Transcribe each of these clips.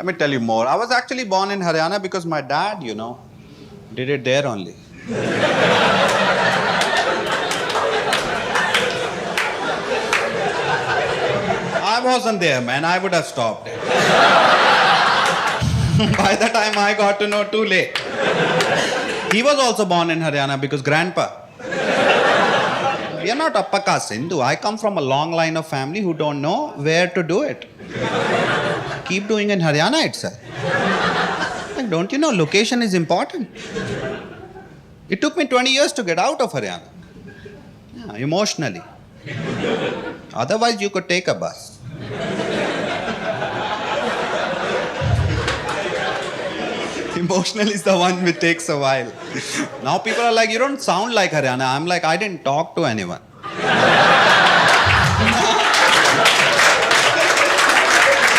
Let me tell you more. I was actually born in Haryana because my dad, did it there only. I wasn't there, man. I would have stopped. By the time I got to know, too late. He was also born in Haryana because grandpa. We are not upper caste Hindu. I come from a long line of family who don't know where to do it. Keep doing in Haryana itself. Like, don't you know location is important? It took me 20 years to get out of Haryana. Yeah, emotionally. Otherwise, you could take a bus. Emotional is the one which takes a while. Now people are like, you don't sound like Haryana. I'm like, I didn't talk to anyone.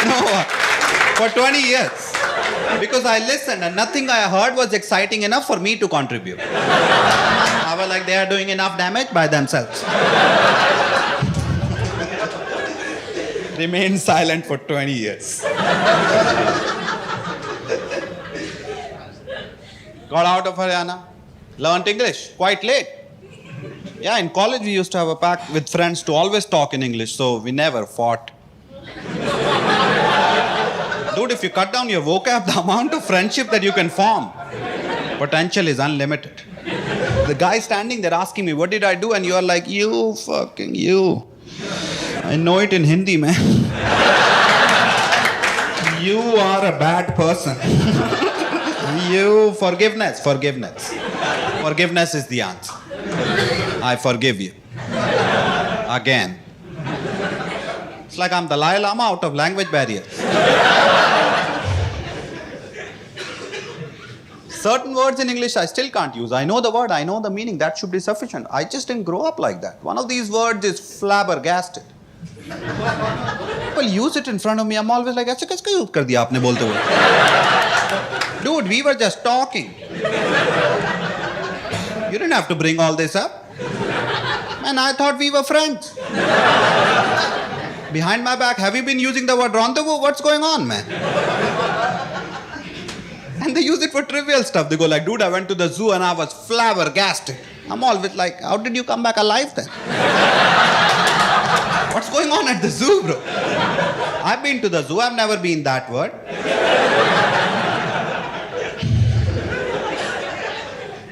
No, for 20 years. Because I listened and nothing I heard was exciting enough for me to contribute. I was like, they are doing enough damage by themselves. Remained silent for 20 years. Got out of Haryana, learned English quite late. Yeah, in college we used to have a pact with friends to always talk in English, so we never fought. Dude, if you cut down your vocab, the amount of friendship that you can form, potential is unlimited. The guy standing there asking me, what did I do? And you are like, you fucking you. I know it in Hindi, man. You are a bad person. Forgiveness. Forgiveness is the answer. I forgive you. Again. It's like I'm Dalai Lama out of language barriers. Certain words in English I still can't use. I know the word, I know the meaning. That should be sufficient. I just didn't grow up like that. One of these words is flabbergasted. People use it in front of me. I'm always like, ऐसे कैसे use कर दिया आपने बोलते हुए? Dude, we were just talking. You didn't have to bring all this up. Man, I thought we were friends. Behind my back, have you been using the word rendezvous? What's going on, man? And they use it for trivial stuff. They go like, dude, I went to the zoo and I was flabbergasted. I'm always like, how did you come back alive then? What's going on at the zoo, bro? I've been to the zoo. I've never been that word.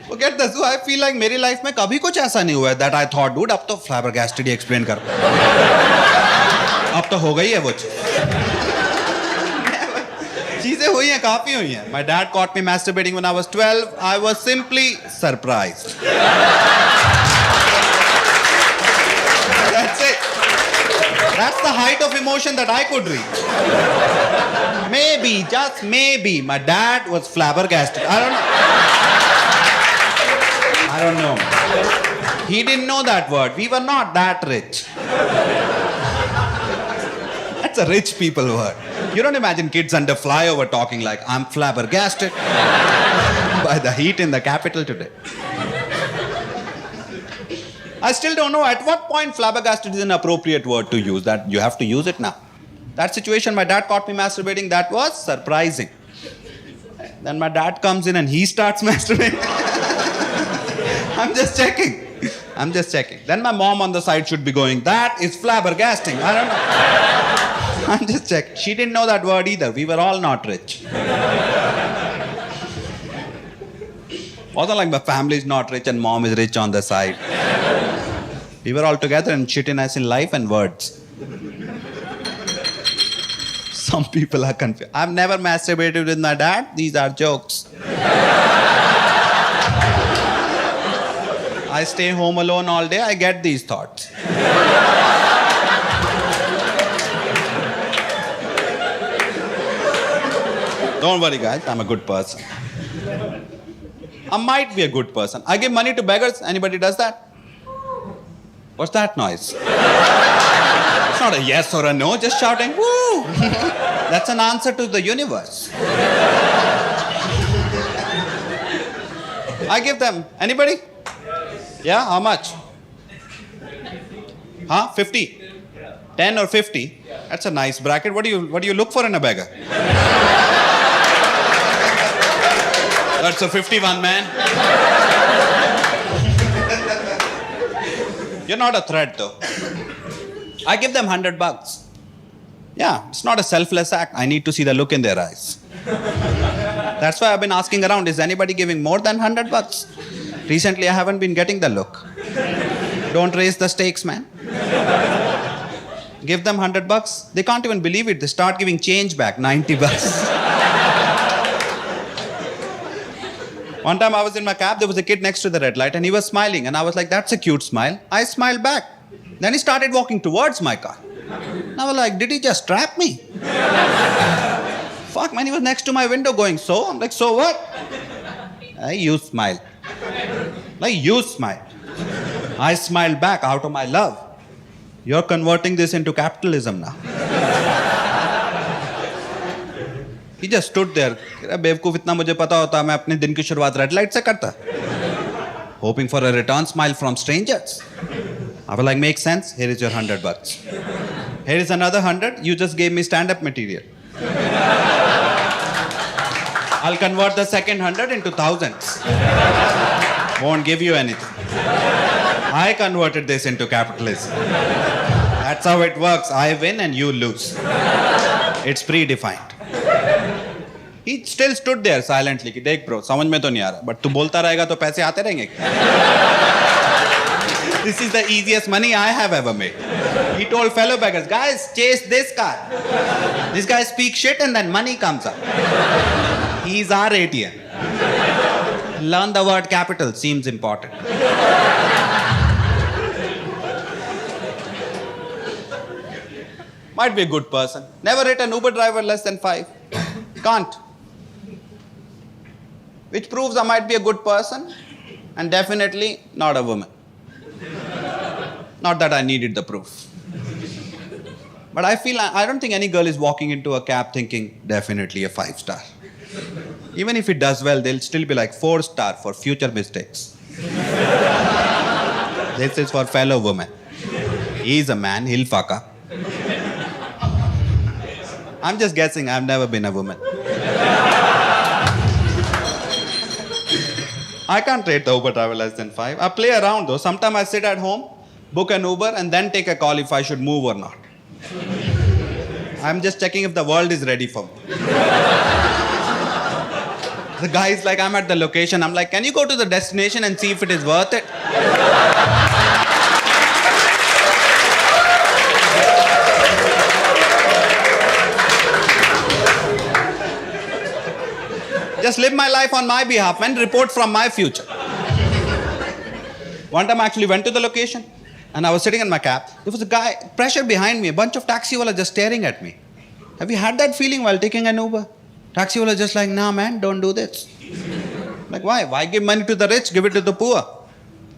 Forget the zoo. I feel like मेरी life में कभी कुछ ऐसा नहीं हुआ है that I thought, dude, अब तो flabbergasted ही explain कर अब तो हो गई है वो चीजें हुई हैं काफी हुई हैं. My dad caught me masturbating when I was 12. I was simply surprised. That's it. That's the height of emotion that I could reach. Maybe, just maybe, my dad was flabbergasted. I don't know. He didn't know that word. We were not that rich. That's a rich people word. You don't imagine kids under flyover talking like, I'm flabbergasted by the heat in the capital today. I still don't know at what point flabbergasted is an appropriate word to use. That you have to use it now. That situation, my dad caught me masturbating, that was surprising. Then my dad comes in and he starts masturbating. I'm just checking. Then my mom on the side should be going, that is flabbergasting. I don't know. I'm just checking. She didn't know that word either. We were all not rich. Wasn't like my family is not rich and mom is rich on the side. We were all together and shittiness in life and words. Some people are confused. I've never masturbated with my dad. These are jokes. I stay home alone all day. I get these thoughts. Don't worry, guys. I'm a good person. I might be a good person. I give money to beggars. Anybody does that? What's that noise? It's not a yes or a no, just shouting, woo! That's an answer to the universe. I give them. Anybody? Yeah, how much? Huh? 50? 10 or 50? That's a nice bracket. What do you look for in a beggar? That's a 51, man. You're not a threat, though. I give them $100. Yeah, it's not a selfless act. I need to see the look in their eyes. That's why I've been asking around, is anybody giving more than $100? Recently, I haven't been getting the look. Don't raise the stakes, man. Give them $100. They can't even believe it. They start giving change back, $90. One time I was in my cab, there was a kid next to the red light and he was smiling and I was like, that's a cute smile. I smiled back. Then he started walking towards my car. And I was like, did he just trap me? Fuck, man, he was next to my window going, so? I'm like, so what? You smile. Like, you smile. I smiled back out of my love. You're converting this into capitalism now. He just stood there. बेवकूफ इतना मुझे पता होता मैं अपने दिन की शुरुआत रेड लाइट से करता. Hoping for a return smile from strangers. I was like, makes sense. Here is your $100. Here is another 100. You just gave me stand-up material. I'll convert the second 100 into thousands. Won't give you anything. I converted this into capitalism. That's how it works. I win and you lose. It's predefined. He still stood there silently. कि देख bro, समझ में तो नहीं आ रहा. But तू बोलता रहेगा तो पैसे आते रहेंगे. This is the easiest money I have ever made. He told fellow beggars, guys, chase this guy. This guy speaks shit and then money comes up. He's our ATM. Learn the word capital. Seems important. Might be a good person. Never hit an Uber driver less than 5. Can't. Which proves I might be a good person and definitely not a woman. Not that I needed the proof. But I don't think any girl is walking into a cab thinking definitely a 5-star. Even if it does well, they'll still be like 4-star for future mistakes. This is for fellow women. He's a man, he'll fuck up. I'm just guessing, I've never been a woman. I can't rate the Uber driver less than 5. I play around though. Sometimes I sit at home, book an Uber and then take a call if I should move or not. I'm just checking if the world is ready for me. The guy is like, I'm at the location. I'm like, can you go to the destination and see if it is worth it? Just live my life on my behalf and report from my future. One time I actually went to the location and I was sitting in my cab. There was a guy, pressure behind me, a bunch of taxi wala just staring at me. Have you had that feeling while taking an Uber? Taxi wala just like, nah man, don't do this. Like, why? Why give money to the rich, give it to the poor?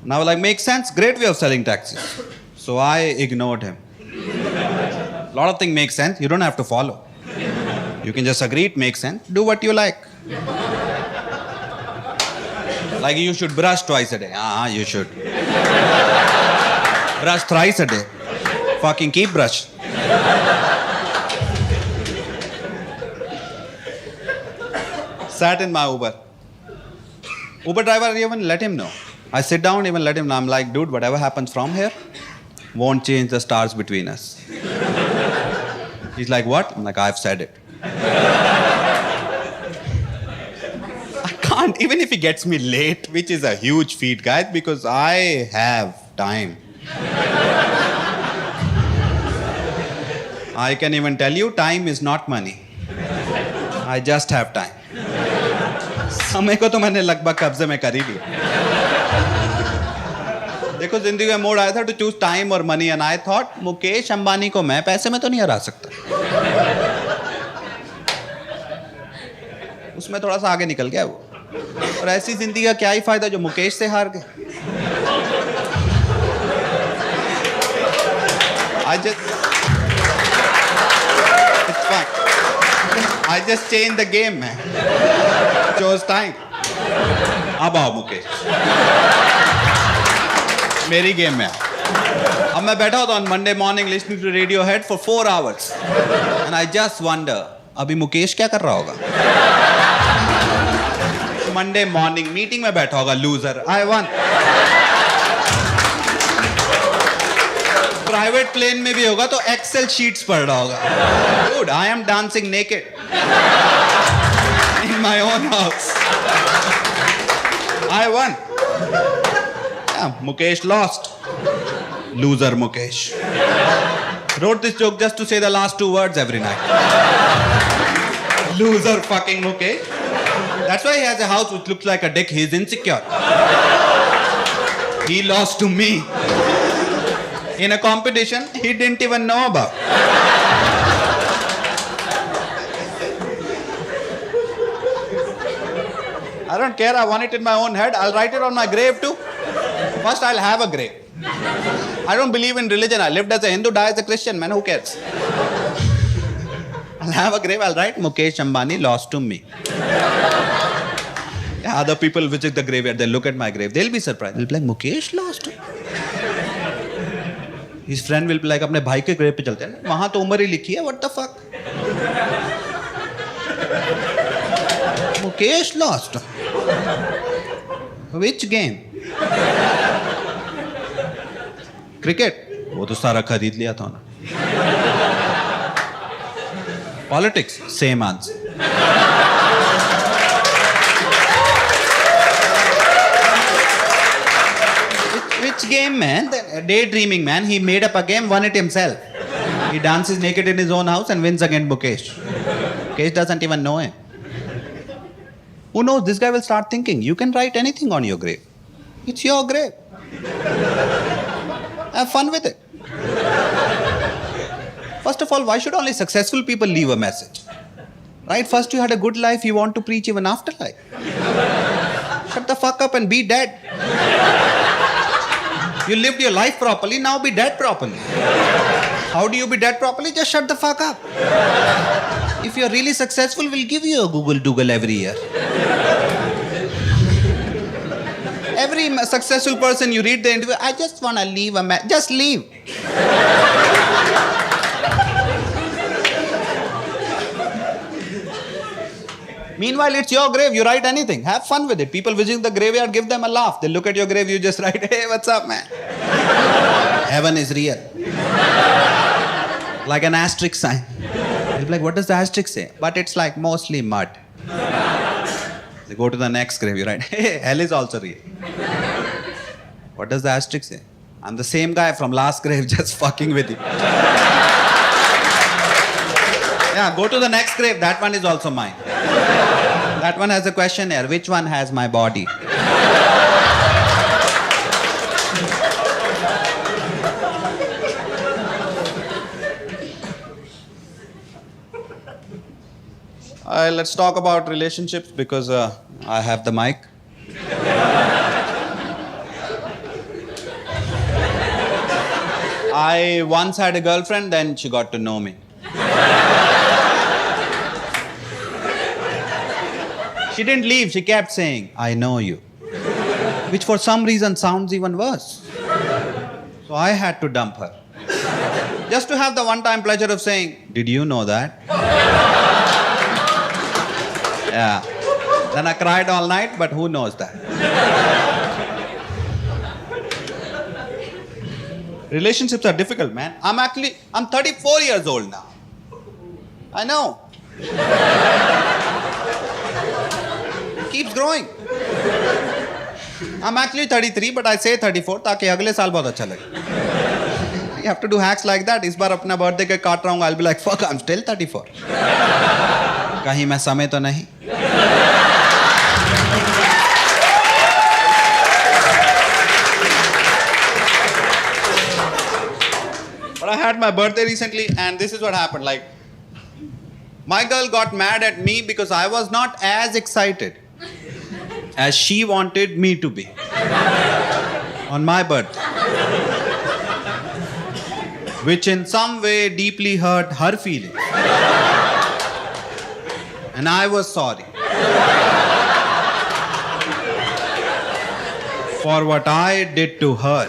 And I was like, makes sense, great way of selling taxis. So I ignored him. A lot of things make sense, you don't have to follow. You can just agree it makes sense, do what you like. Like you should brush twice a day. You should. Brush thrice a day. Fucking keep brush. Sat in my Uber. Uber driver, even let him know. I sit down, even let him know. I'm like, dude, whatever happens from here won't change the stars between us. He's like, what? I'm like, I've said it. Even if he gets me late, which is a huge feat, guys, because I have time. I can even tell you, time is not money. I just have time. समय को तो मैंने लगभग कब्जे में कर ही लिया. देखो जिंदगी में मोड़ आया था to choose time or money and I thought Mukesh Ambani को मैं पैसे में तो नहीं हरा सकता. उसमें थोड़ा सा आगे निकल गया वो. और ऐसी जिंदगी का क्या ही फायदा जो मुकेश से हार गए. It's fine. I just changed the game, man. Chose time. अब आओ मुकेश. मेरी गेम में आओ. अब मैं बैठा होता हूँ Monday morning listening to Radiohead for 4 hours. And I just wonder, अभी मुकेश क्या कर रहा होगा? Monday morning meeting में बैठा होगा, loser. I won. Private plane में भी होगा तो Excel sheets पढ़ रहा होगा. Dude, I am dancing naked. In my own house. I won. Yeah, Mukesh lost. Loser Mukesh. Wrote this joke just to say the last 2 words every night. Loser fucking Mukesh. That's why he has a house which looks like a dick. He's insecure. He lost to me. In a competition he didn't even know about. I don't care, I want it in my own head. I'll write it on my grave too. First I'll have a grave. I don't believe in religion. I lived as a Hindu, die as a Christian, man, who cares? I'll have a grave, I'll write Mukesh Ambani lost to me. Yeah, other people visit the graveyard, they'll look at my grave, they'll be surprised. They'll be like, Mukesh lost? His friend will be like, अपने भाई के grave पे चलते हैं, वहाँ तो उम्र ही लिखी है, what the fuck? Mukesh lost. Which game? Cricket? वो तो सारा खरीद लिया था ना. Politics? Same answer. Which game, man? Daydreaming, man. He made up a game, won it himself. He dances naked in his own house and wins against Mukesh. Mukesh doesn't even know him. Who knows? This guy will start thinking, you can write anything on your grave. It's your grave. Have fun with it. First of all, why should only successful people leave a message? Right? First you had a good life, you want to preach even after life. Shut the fuck up and be dead. You lived your life properly, now be dead properly. How do you be dead properly? Just shut the fuck up. If you're really successful, we'll give you a Google Dougal every year. Every successful person you read the interview, I just want to leave a message. Just leave. Meanwhile, it's your grave. You write anything. Have fun with it. People visiting the graveyard, give them a laugh. They look at your grave, you just write, hey, what's up, man? Heaven is real. Like an asterisk sign. You'll be like, what does the asterisk say? But it's like mostly mud. They go to the next grave, you write, hey, hell is also real. What does the asterisk say? I'm the same guy from last grave, just fucking with you. Yeah, go to the next grave. That one is also mine. That one has a questionnaire. Which one has my body? Let's talk about relationships because I have the mic. I once had a girlfriend, then she got to know me. She didn't leave, she kept saying, I know you. Which for some reason sounds even worse. So I had to dump her. Just to have the one-time pleasure of saying, did you know that? Yeah. Then I cried all night, but who knows that? Relationships are difficult, man. I'm 34 years old now. I know. Keeps growing. I'm actually 33, but I say 34 ताकि अगले साल बहुत अच्छा लगे. You have to do hacks like that. इस बार अपना birthday cake काट रहा हूँ. I'll be like, fuck, I'm still 34. कहीं मैं समय तो नहीं. But I had my birthday recently, and this is what happened. Like, my girl got mad at me because I was not as excited as she wanted me to be on my birthday, which in some way deeply hurt her feelings. And I was sorry for what I did to her.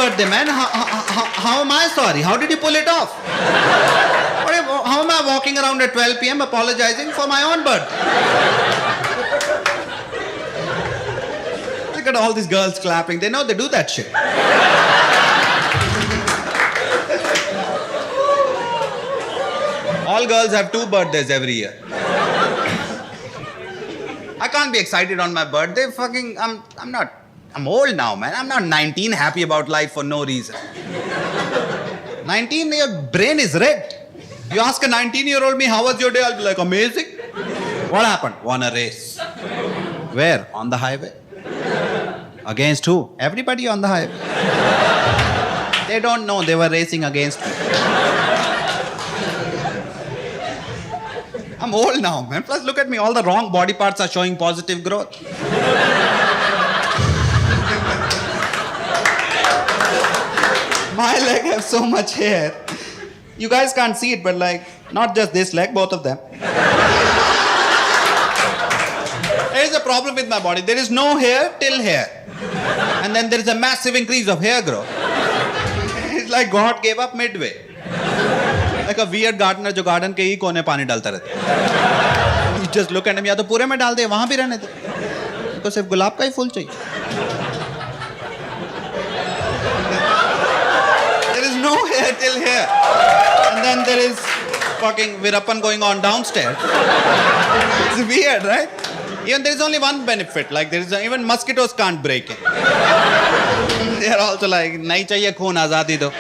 birthday, man. How am I sorry? How did you pull it off? How am I walking around at 12 p.m. apologizing for my own birthday? Look at all these girls clapping. They know they do that shit. All girls have 2 birthdays every year. I can't be excited on my birthday. I'm old now, man. I'm not 19 happy about life for no reason. 19, your brain is rigged. You ask a 19-year-old me, how was your day? I'll be like, amazing. What happened? Won a race. Where? On the highway. Against who? Everybody on the highway. They don't know they were racing against me. I'm old now, man. Plus, look at me. All the wrong body parts are showing positive growth. My leg has so much hair. You guys can't see it, but like, not just this leg, both of them. There is a problem with my body. There is no hair till here. And then there is a massive increase of hair growth. It's like God gave up midway. Like a weird gardener जो garden के ही कोने पानी डालता रहता है. You just look at him, या तो पूरे में डाल दे, वहाँ भी रहने दे. तो सिर्फ गुलाब का ही फूल चाहिए. There is no hair till here. And then there is fucking Virappan going on downstairs. It's weird, right? Even there is only one benefit. Like there is even mosquitoes can't break it. They are also like, नहीं चाहिए खून आजादी दो.